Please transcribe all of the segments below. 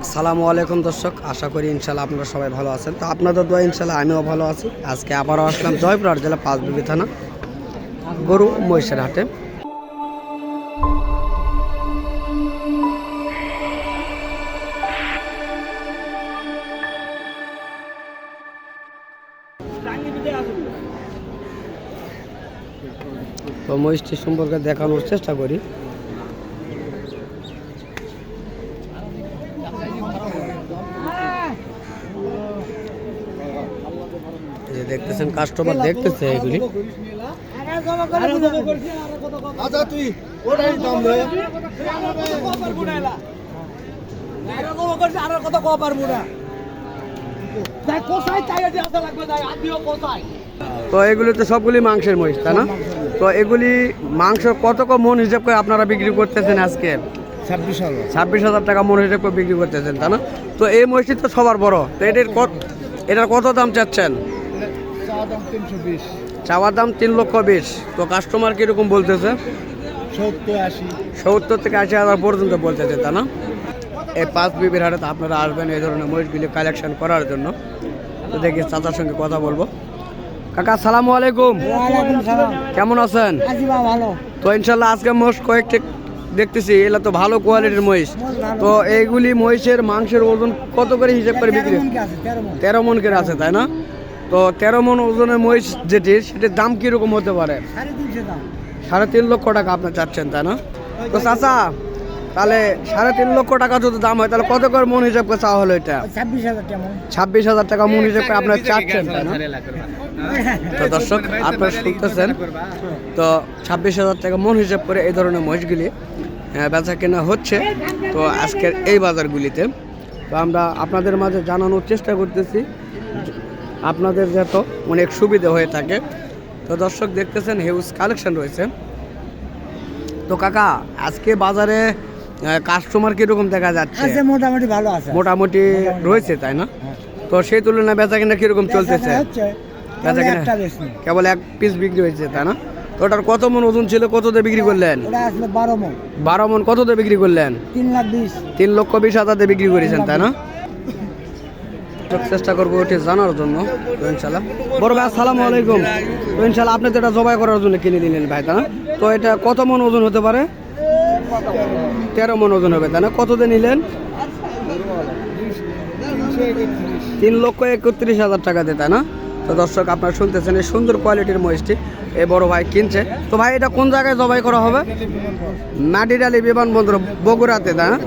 আসসালামু আলাইকুম দর্শক, আশা করি ইনশাল্লাহ আপনারা সবাই ভালো আছেন। তো আপনাদের দোয়া ইনশাল্লাহ আমিও ভালো আছি। আজকে আবারও আসলাম জয়পুরহাট জেলা পাঁচবিবি থানা গরু মহিষের হাটে। তো মহিষটি সম্পর্কে দেখানোর চেষ্টা করি। দেখতেছেন কাস্টমার দেখতেছে এগুলি। তো এগুলি তো সবগুলি মাংসের মহিষ, তাই না? তো এগুলি মাংস কত মন হিসাব করে আপনারা বিক্রি করতেছেন আজকে? 26,000 টাকা মন হিসাব করে বিক্রি করতেছেন, তাই না? তো এই মহিষটি তো সবার বড়, তো এটার কত দাম চাচ্ছেন? চাওয়ার দাম 3,20,000। তো কাস্টমার কিরকম বলতেছে? 70 থেকে 80,000 পর্যন্ত বলতেছে, তা না? এই পাঁচবিবির হাটে আপনারা আসবেন এই ধরনের মহিষগুলি কালেকশন করার জন্য। তো দেখি চাচার সঙ্গে কথা বলবো। কাকা আসসালামু আলাইকুম। কেমন আছেন? তো ইনশাল্লাহ আজকে মহিষ কয়েকটি দেখতেছি, এগুলো তো ভালো কোয়ালিটির মহিষ। তো এইগুলি মহিষের মাংসের ওজন কত করে হিসাব করে বিক্রি? 13 মন করে আছে, তাই না? তো 13 মন ওজনের মহিষ যেটির, সেটির দাম কিরকম হতে পারে? 3.5 লক্ষ টাকা আপনি চাচ্ছেন, তাই না? তো চাচা, তাহলে 3.5 লক্ষ টাকা যদি দাম হয়, তাহলে কত করে মন হিসাব করে চাওয়া হলো? এটা 26,000 টাকা মন হিসাব করে আপনার চাচ্ছেন, তাই না? তো দর্শক আপনারা শুনতেছেন, তো 26,000 টাকা মন হিসাব করে এই ধরনের মহিষগুলি বেচা কেনা হচ্ছে তো আজকের এই বাজারগুলিতে। তো আমরা আপনাদের মাঝে জানানোর চেষ্টা করতেছি, আপনাদের যাতে অনেক সুবিধা হয়ে থাকে। তো দর্শক দেখতেছেন হিউজ কালেকশন রয়েছে। তো কাকা, আজকে বাজারে কাস্টমার কিরকম দেখা যাচ্ছে? মোটামুটি ভালো আছে, মোটামুটি রয়েছে, তাই না? তো সেই তুলনায় বেচা কিনা কিরকম চলতেছে? বেচা কিনা কেবল এক পিস বিক্রি হয়েছে, তাই না? তো ওটার কত মন ওজন ছিল, কত দিয়ে বিক্রি করলেন? 12 মন। কত দিয়ে বিক্রি করলেন? 3,20,000 দিয়ে বিক্রি করেছেন, তাই না? চেষ্টা করবো ওটি জানার জন্য। তো ইনশাল্লাহ বড় ভাই আসসালামু আলাইকুম। তো ইনশাল্লাহ আপনি তো এটা জবাই করার জন্য কিনে নিলেন ভাই, তাই না? তো এটা কত মন ওজন হতে পারে? 13 মন ওজন হবে, তাই না? কত দিয়ে নিলেন? 3,31,000 টাকা দিয়ে, তাই না? তো দর্শক আপনারা শুনতেছেন এই সুন্দর কোয়ালিটির মহিষটি এই বড় ভাই কিনছে। তো ভাই এটা কোন জায়গায় জবাই করা হবে? মাটিডালি বিমানবন্দর বগুড়াতে, তাই না?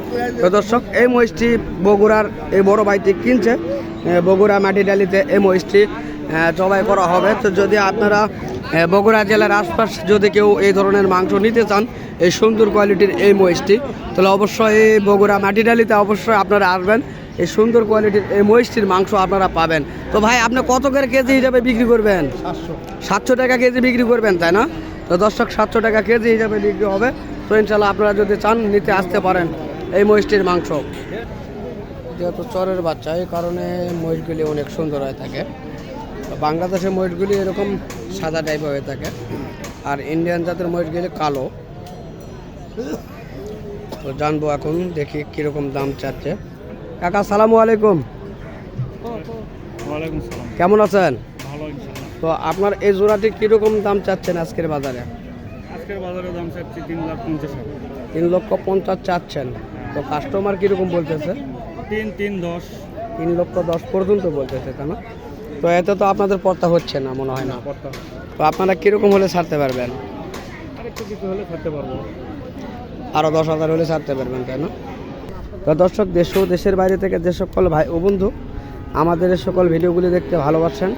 তো দর্শক এই মহিষটি বগুড়ার এই বড় ভাইটি কিনছে, বগুড়া মাটিডালিতে এই মহিষটি জবাই করা হবে। তো যদি আপনারা বগুড়া জেলার আশপাশ যদি কেউ এই ধরনের মাংস নিতে চান, এই সুন্দর কোয়ালিটির এই মহিষটি, তাহলে অবশ্যই এই বগুড়া মাটিডালিতে অবশ্যই আপনারা আসবেন। এই সুন্দর কোয়ালিটির এই মহিষটির মাংস আপনারা পাবেন। তো ভাই আপনি কত করে কেজি হিসাবে বিক্রি করবেন? 700 টাকা কেজি বিক্রি করবেন, তাই না? তো দর্শক 700 টাকা কেজি হিসাবে বিক্রি হবে। তো ইনশাল্লাহ আপনারা যদি চান নিতে আসতে পারেন এই মহিষটির মাংস। যেহেতু চরের বাচ্চা, এই কারণে মহিষগুলি অনেক সুন্দর হয়ে থাকে। বাংলাদেশের মহিষগুলি এরকম সাদা টাইপের হয়ে থাকে, আর ইন্ডিয়ান জাতের মহিষগুলি কালো। তো জানবো এখন, দেখি কীরকম দাম চাচ্ছে। কাকা আসসালামু আলাইকুম। কেমন আছেন? তো আপনার এই জোড়াটি কিরকম দাম চাচ্ছেন আজকের বাজারে? আজকের বাজারে দাম চাচ্ছি 3,50,000। 3,50,000 চাচ্ছেন। তো কাস্টমার কিরকম বলতেছে? 3,10,000 পর্যন্ত বলতেছে, তাই না? তো এতে তো আপনাদের পড়তা হচ্ছে না মনে হয় না? তো আপনারা কিরকম হলে ছাড়তে পারবেন? আরেকটু কিছু হলে ছাড়তে পারবো, আরও 10,000 হলে ছাড়তে পারবেন, তাই না? তো দর্শক, দেশ ও দেশের বাইরে থেকে যে সকল ভাই ও বন্ধু আমাদের এই সকল ভিডিওগুলি দেখতে ভালোবাসেন,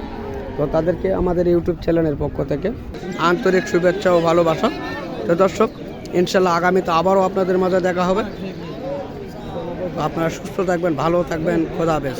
তো তাদেরকে আমাদের ইউটিউব চ্যানেলের পক্ষ থেকে আন্তরিক শুভেচ্ছা ও ভালোবাসা। তো দর্শক ইনশাল্লাহ আগামীতে আবারও আপনাদের মাঝে দেখা হবে। তো আপনারা সুস্থ থাকবেন, ভালো থাকবেন, খোদা হাফেজ।